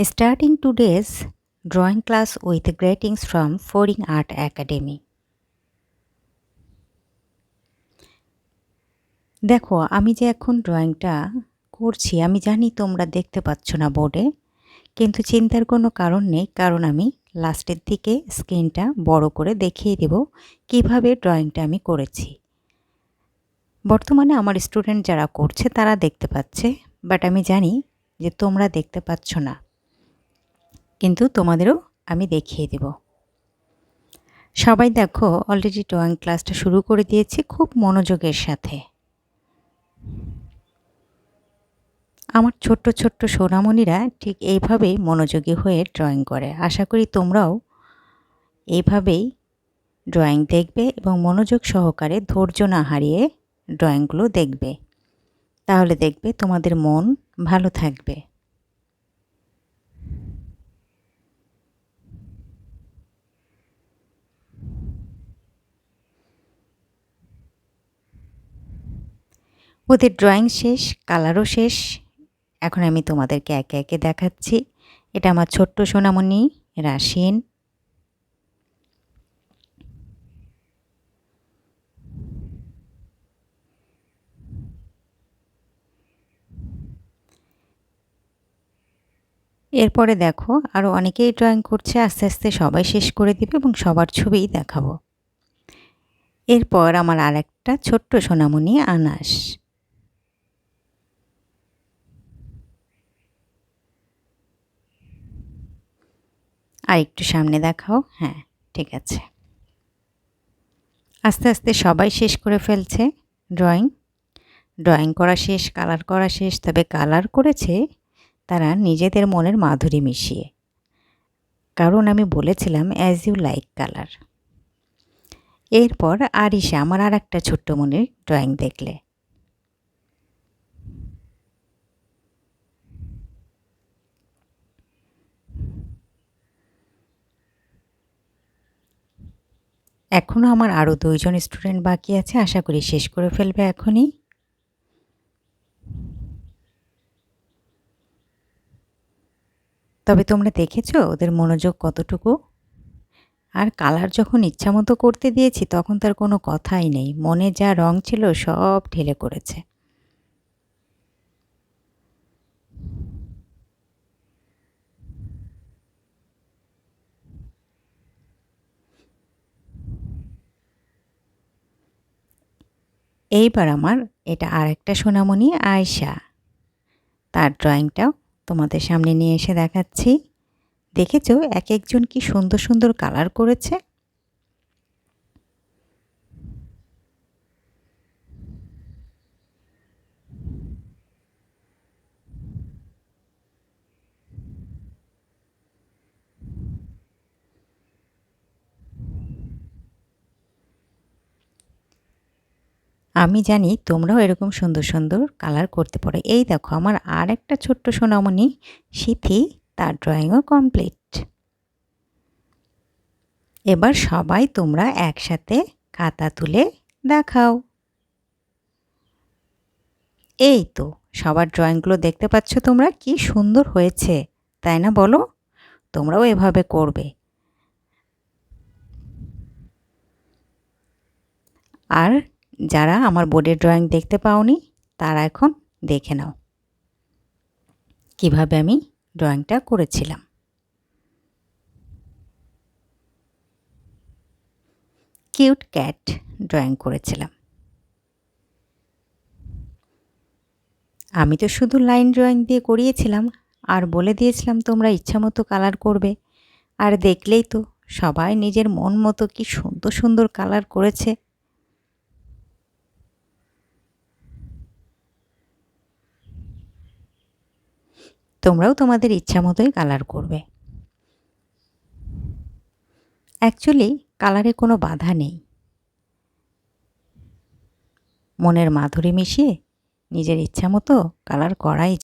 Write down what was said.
Starting today's drawing class with greetings from Foreign Art Academy. দেখো আমি যে এখন ড্রয়িংটা করছি আমি জানি তোমরা দেখতে পাচ্ছ না বোর্ডে, কিন্তু চিন্তার কোনো কারণ নেই, কারণ আমি লাস্টের দিকে স্ক্রিনটা বড় করে দেখিয়ে দেব কিভাবে ড্রয়িংটা আমি করেছি। বর্তমানে আমার স্টুডেন্ট যারা করছে তারা দেখতে পাচ্ছে, বাট আমি জানি যে তোমরা দেখতে পাচ্ছ না, কিন্তু তোমাদেরও আমি দেখিয়ে দেব। সবাই দেখো অলরেডি ড্রয়িং ক্লাসটা শুরু করে দিয়েছি খুব মনোযোগের সাথে। আমার ছোট্ট ছোট্ট সোনামণিরা ঠিক এইভাবেই মনোযোগী হয়ে ড্রয়িং করে। আশা করি তোমরাও এইভাবেই ড্রয়িং দেখবে এবং মনোযোগ সহকারে ধৈর্য না হারিয়ে ড্রয়িংগুলো দেখবে, তাহলে দেখবে তোমাদের মন ভালো থাকবে। ওদের ড্রয়িং শেষ, কালারও শেষ। এখন আমি তোমাদেরকে একে একে দেখাচ্ছি। এটা আমার ছোট্ট সোনামণি রাশিন। এরপরে দেখো আরও অনেকেই ড্রয়িং করছে, আস্তে আস্তে সবাই শেষ করে দিবে এবং সবার ছবিই দেখাবো। এরপর আমার আরেকটা ছোট্ট সোনামণি আনাস। আর একটু সামনে দেখাও, হ্যাঁ ঠিক আছে। আস্তে আস্তে সবাই শেষ করে ফেলছে ড্রয়িং করা শেষ, কালার করা শেষ। তবে কালার করেছে তারা নিজেদের মনের মাধুরী মিশিয়ে, কারণ আমি বলেছিলাম অ্যাজ ইউ লাইক কালার। এরপর আরিশা আমার আর একটা ছোট্ট মনের ড্রয়িং দেখলে। এখনও আমার আরও 2 জন স্টুডেন্ট বাকি আছে, আশা করি শেষ করে ফেলবে এখনই। তবে তোমরা দেখেছো ওদের মনোযোগ কতটুকু। আর কালার যখন ইচ্ছামতো করতে দিয়েছি তখন তার কোনো কথাই নেই, মনে যা রং ছিল সব ঢেলে করেছে। এইবার আমার এটা আরেকটা সোনামণি আয়শা, তার ড্রয়িংটাও তোমাদের সামনে নিয়ে এসে দেখাচ্ছি। দেখেছো এক একজন কি সুন্দর সুন্দর কালার করেছে। আমি জানি তোমরাও এরকম সুন্দর সুন্দর কালার করতে পারো। এই দেখো আমার আর একটা ছোট্ট সোনামণি সিথি, তার ড্রয়িংও কমপ্লিট। এবার সবাই তোমরা একসাথে খাতা তুলে দেখাও। এই তো সবার ড্রয়িংগুলো দেখতে পাচ্ছ তোমরা, কি সুন্দর হয়েছে তাই না বলো? তোমরাও এভাবে করবে। আর যারা আমার বোর্ডের ড্রয়িং দেখতে পাওনি তারা এখন দেখে নাও কিভাবে আমি ড্রয়িংটা করেছিলাম। কিউট ক্যাট ড্রয়িং করেছিলাম। আমি তো শুধু লাইন ড্রয়িং দিয়ে করিয়েছিলাম আর বলে দিয়েছিলাম তোমরা ইচ্ছামতো কালার করবে। আর দেখলেই তো সবাই নিজের মন মতো কি সুন্দর সুন্দর কালার করেছে। তোমরাও তোমাদের ইচ্ছা মতোই কালার করবে। অ্যাকচুয়ালি কালারে কোনো বাধা নেই, মনের মাধুরী মিশিয়ে নিজের ইচ্ছা মতো কালার করাই